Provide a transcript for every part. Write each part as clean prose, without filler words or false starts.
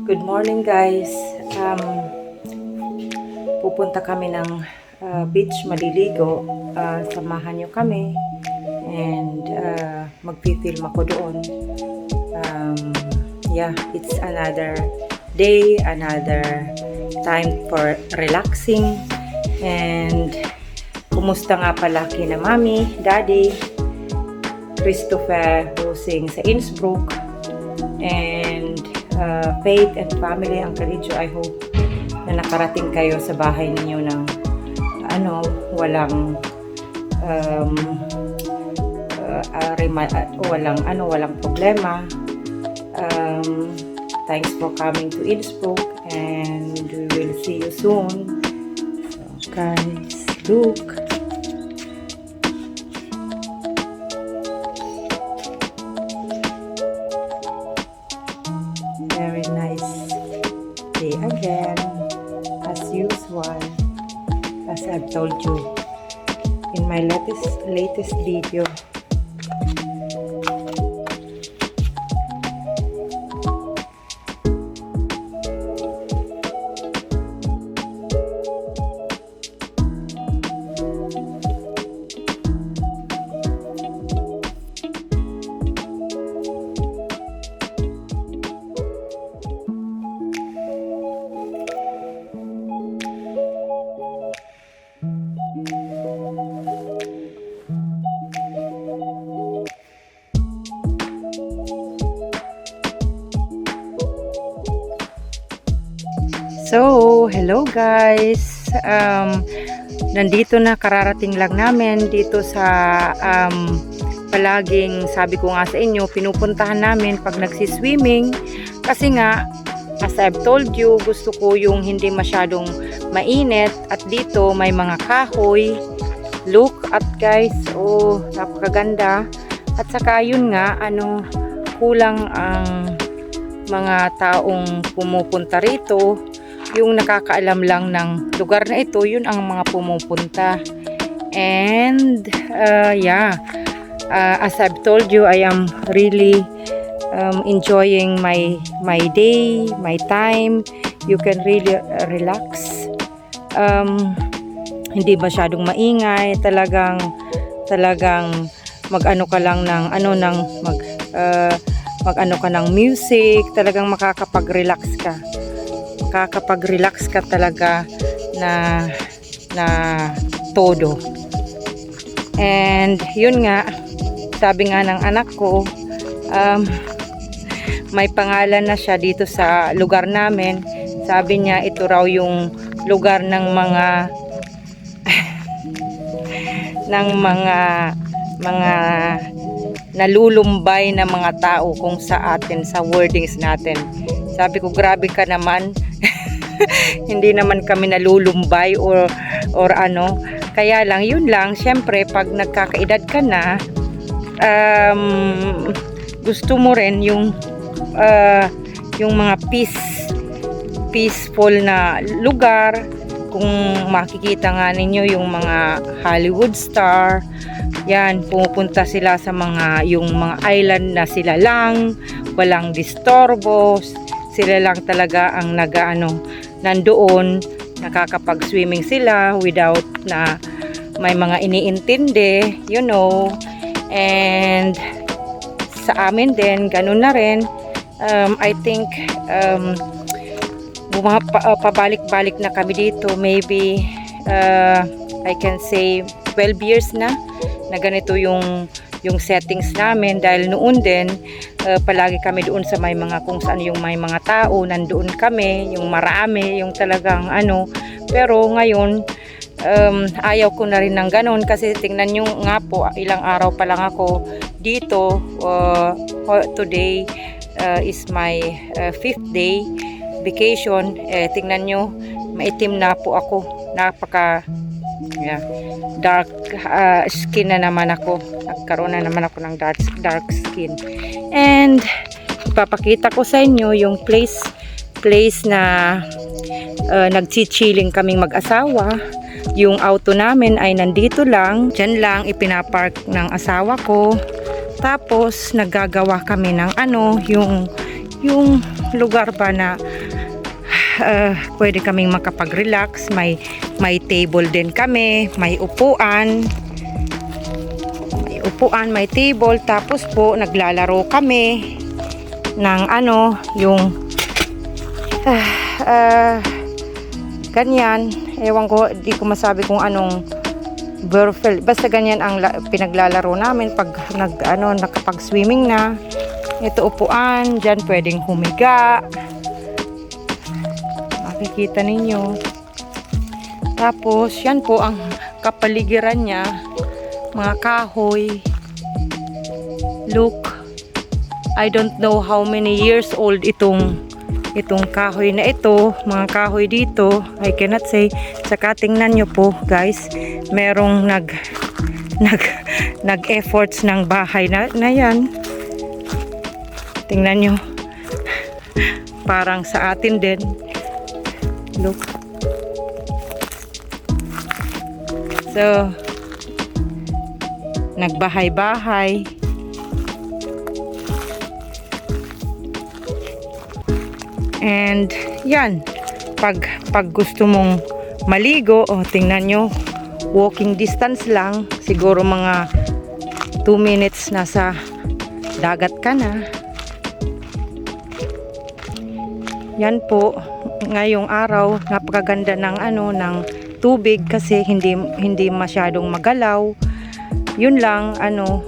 Good morning guys. Pupunta kami ng beach, maliligo. Samahan nyo kami and magpipilm ako doon. Yeah, it's another day, another time for relaxing. And kumusta nga pala kina Mami, Daddy, Christopher hosting sa Innsbruck, and Faith and family, Uncle Ijo. I hope na nakarating kayo sa bahay ninyo ng walang problema. Thanks for coming to Innsbruck and we will see you soon. So guys, look. Very nice day again, as usual, as I've told you in my latest video. So, hello guys. Nandito na, kararating lang namin dito sa palaging sabi ko nga sa inyo, pinupuntahan namin pag nagsiswimming. Kasi nga, as I've told you, gusto ko yung hindi masyadong mainit. At dito may mga kahoy. Look at guys, oh, napakaganda. At saka yun nga, kulang ang mga taong pumupunta rito. Yung nakakaalam lang ng lugar na ito, yun ang mga pumupunta. And as I've told you, I am really enjoying my day, my time. You can really relax. Hindi masyadong maingay, talagang mag-ano ka lang ng mag-ano ka ng music, talagang makakapag-relax ka talaga na todo. And yun nga, sabi nga ng anak ko, may pangalan na siya dito sa lugar namin. Sabi niya ito raw yung lugar ng mga nalulumbay na mga tao kung sa atin, sa wordings natin. Sabi ko, grabe ka naman. Hindi naman kami nalulumbay or ano. Kaya lang, yun lang, syempre pag nagkakaedad ka na, gusto mo rin yung mga peaceful na lugar. Kung makikita nga ninyo yung mga Hollywood star, yan, pumupunta sila sa yung mga island na sila lang, walang disturbo, sila lang talaga ang nandoon, nakakapag-swimming sila without na may mga iniintindi, you know. And sa amin din, ganun na rin. I think pabalik-balik na kami dito, maybe I can say 12 years na ganito yung settings namin, dahil noon din palagi kami doon sa may mga kung saan yung may mga tao, nandoon kami, yung marami, yung talagang pero ngayon ayaw ko na rin ng ganon, kasi tingnan nyo nga po, ilang araw pa lang ako dito. Today is my 5th day vacation. Tingnan nyo, maitim na po ako, dark skin na naman ako, nagkaroon na naman ako ng dark skin. And ipapakita ko sa inyo yung place na nagchichilling kaming mag-asawa. Yung auto namin ay nandito lang, dyan lang ipinapark ng asawa ko. Tapos naggagawa kami ng yung lugar ba na pwede kaming makapag-relax. May table din kami, may upuan, may table. Tapos po naglalaro kami ng yung ganyan. Ewan ko, di ko masabi kung anong burfel. Basta ganyan ang pinaglalaro namin pag nakapag-swimming na. Ito upuan, dyan pwedeng humiga. Makikita ninyo. Tapos, yan po ang kapaligiran niya. Mga kahoy. Look. I don't know how many years old itong kahoy na ito. Mga kahoy dito. I cannot say. Saka tingnan nyo po, guys. Merong nag-efforts ng bahay na yan. Tingnan nyo. Parang sa atin din. Look. So, nagbahay-bahay. And, yan. Pag gusto mong maligo, tingnan nyo, walking distance lang. Siguro mga 2 minutes nasa dagat ka na. Yan po, ngayong araw, napakaganda ng tubig kasi hindi masyadong magalaw. Yun lang,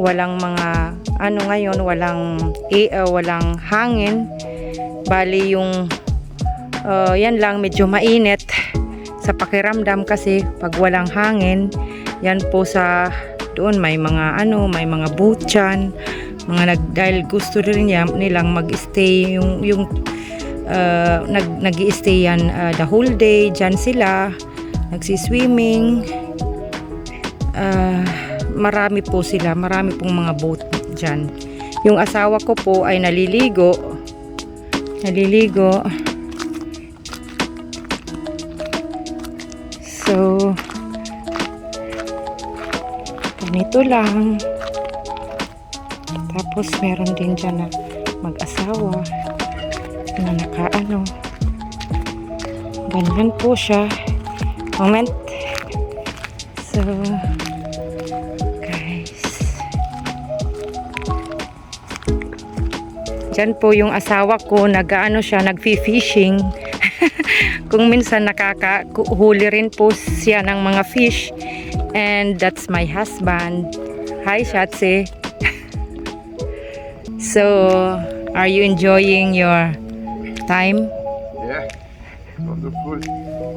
walang mga ngayon, walang hangin. Bali yung yan lang, medyo mainit sa pakiramdam kasi pag walang hangin. Yan po doon may mga boat dyan, dahil gusto rin nilang mag-stay yung nag-i-stay yan the whole day. Dyan sila nagsiswimming. Marami pong mga boat dyan. Yung asawa ko po ay naliligo. So, ganito lang. Tapos meron din dyan na mag-asawa na ganyan po siya. Moment. So, guys, dyan po yung asawa ko, nag-fishing. Kung minsan nakakahuli rin po siya ng mga fish. And that's my husband. Hi, Shatse. So, are you enjoying your time? Yeah, wonderful.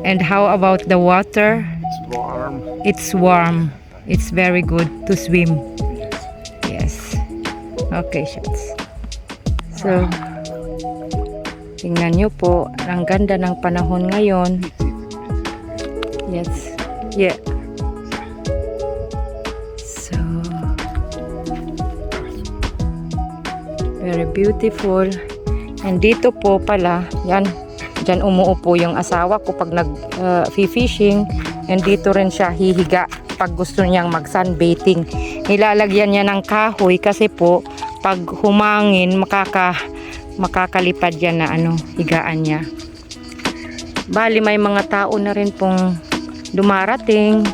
And how about the water? It's warm. It's warm. It's very good to swim. Yes. Yes. Okay, Shats. So, tingnan nyo po, ang ganda ng panahon ngayon. Yes. Yeah. So, very beautiful. And dito po pala, yan, dyan umuupo yung asawa ko pag nag-fishing. And dito rin siya hihiga pag gusto niyang mag-sunbathing. Nilalagyan niya ng kahoy kasi po pag humangin makakalipad yan na higaan niya. Bali may mga tao na rin pong dumarating.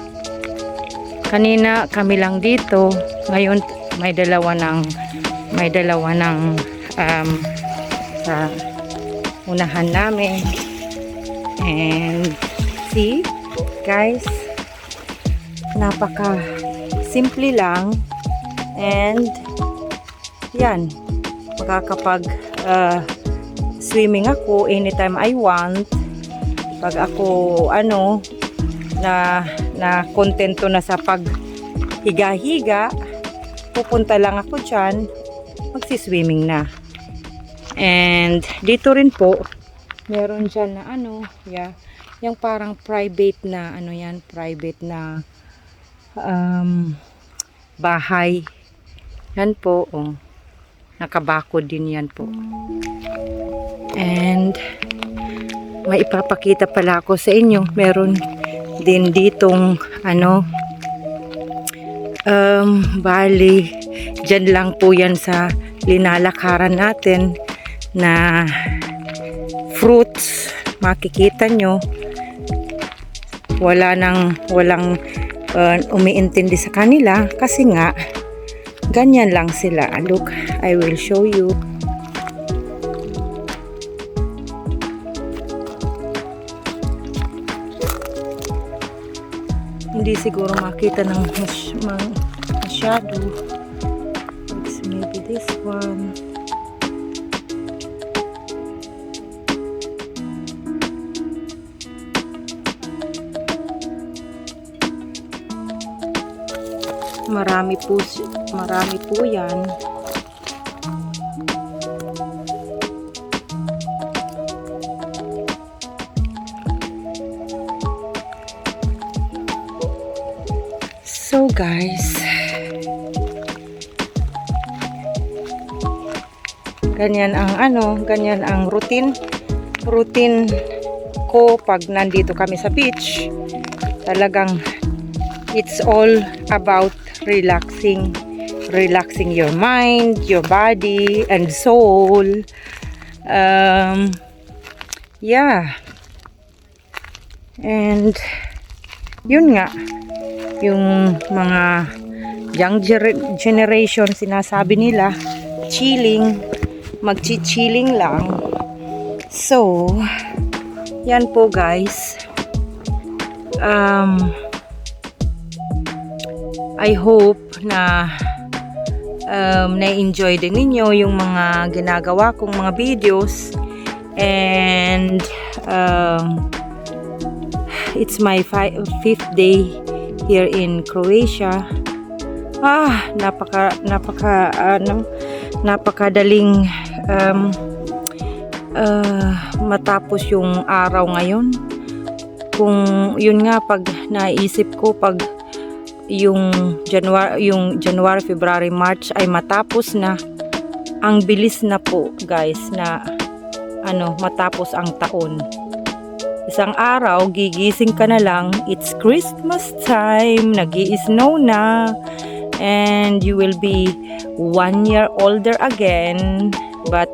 Kanina kami lang dito. Ngayon may dalawa ng sa unahan namin. And see, guys, napaka simple lang. And yan, makakapag swimming ako anytime I want. Pag ako na kontento na sa paghiga-higa, pupunta lang ako dyan, magsiswimming na. And dito rin po meron dyan na yung parang private na private na bahay. Yan po, nakabakod din yan po. And may ipapakita pala ako sa inyo. Meron din ditong bali dyan lang po yan sa linalakaran natin na fruits. makikita nyo, walang umiintindi sa kanila kasi nga ganyan lang sila. Look, I will show you. Hindi siguro makita ng masyado. It's maybe this one. Marami po yan. So guys, ganyan ang routine ko pag nandito kami sa beach. Talagang it's all about relaxing your mind, your body and soul. Yeah. And yun nga, yung mga young generation, sinasabi nila magchi-chilling lang. So yan po guys. I hope na na-enjoy din ninyo yung mga ginagawa kong mga videos. And it's my 5th day here in Croatia. Napakadaling matapos yung araw ngayon. Kung yun nga, pag naisip ko, pag yung January, February, March ay matapos na, ang bilis na po guys na matapos ang taon. Isang araw, gigising ka na lang, it's Christmas time, nag-i-snow na, and you will be 1 year older again. But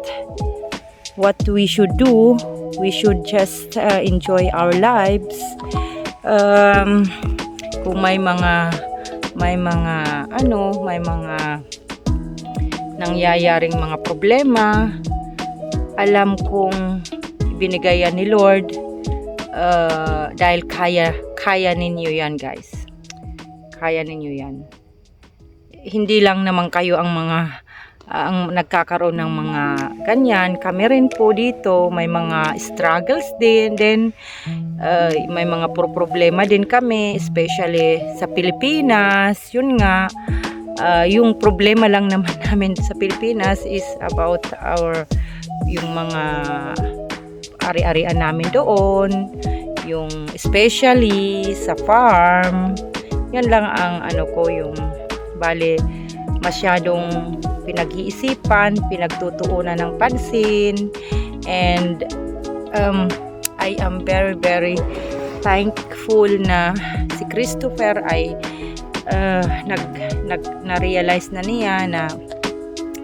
what we should do, we should just enjoy our lives. Kung may mga nangyayaring mga problema, alam kong binigayan ni Lord. Dahil kaya ninyo yan guys, kaya ninyo yan. Hindi lang naman kayo ang nagkakaroon ng mga ganyan, kami rin po dito may mga struggles din, may mga problema din kami, especially sa Pilipinas. Yun nga, yung problema lang naman namin sa Pilipinas is about yung mga ari-arian namin doon, yung especially sa farm. Yan lang ang yung bale masyadong pinag-iisipan, pinagtutuunan ng pansin. And I am very very thankful na si Christopher ay na-realize na niya na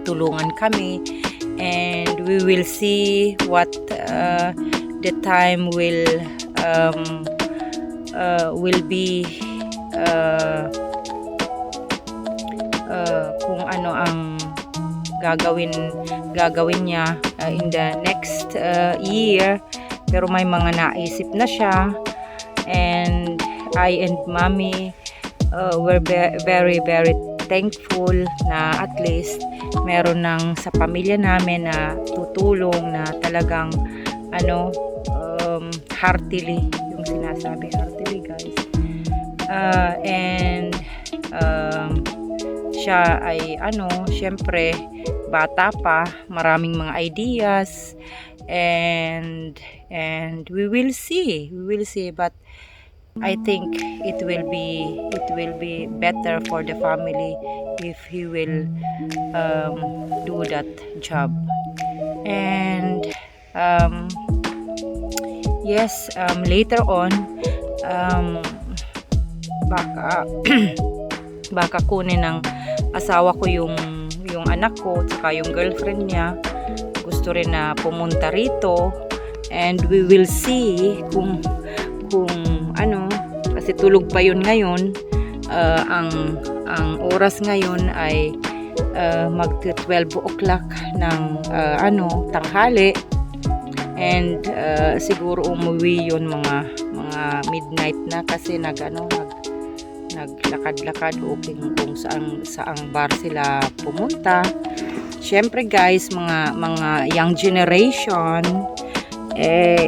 tulungan kami. And we will see what the time will be, kung ano ang gagawin niya in the next year. Pero may mga naisip na siya, and I and Mommy were very very thankful na at least meron ng sa pamilya namin na tutulong, na talagang heartily, yung sinasabi heartily guys. And siya ay syempre bata pa, maraming mga ideas, and we will see, but I think it will be better for the family if he will do that job. And yes, later on baka kunin ng asawa ko yung anak ko at saka yung girlfriend niya. Gusto rin na pumunta rito And we will see kung ano, kasi tulog pa yun ngayon. Ang oras ngayon ay mag 12 o'clock ng tanghali. And siguro umuwi yun mga midnight na kasi naglakad-lakad o kung saang bar sila pumunta. Syempre guys, mga young generation,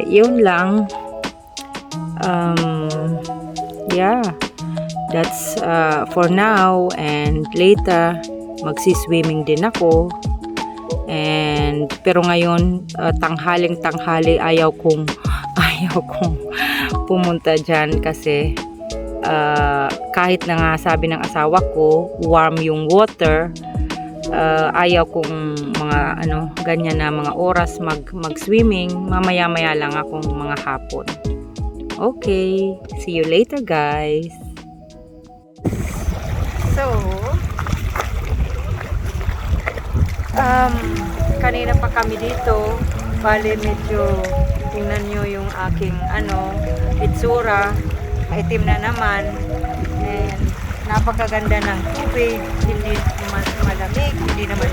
yun lang. Yeah, that's for now, and later magsi-swimming din ako. And pero ngayon tanghali ayaw kong pumunta diyan kasi kahit na nga sabi ng asawa ko warm yung water, ayaw kong mga ganyan na mga oras mag-swimming. Mamaya-maya lang akong mga hapon. Okay, see you later guys. So kanina pa kami dito, bale medyo tingnan nyo yung aking itsura, maitim na naman, and napakaganda ng tubig, hindi naman malamig, hindi naman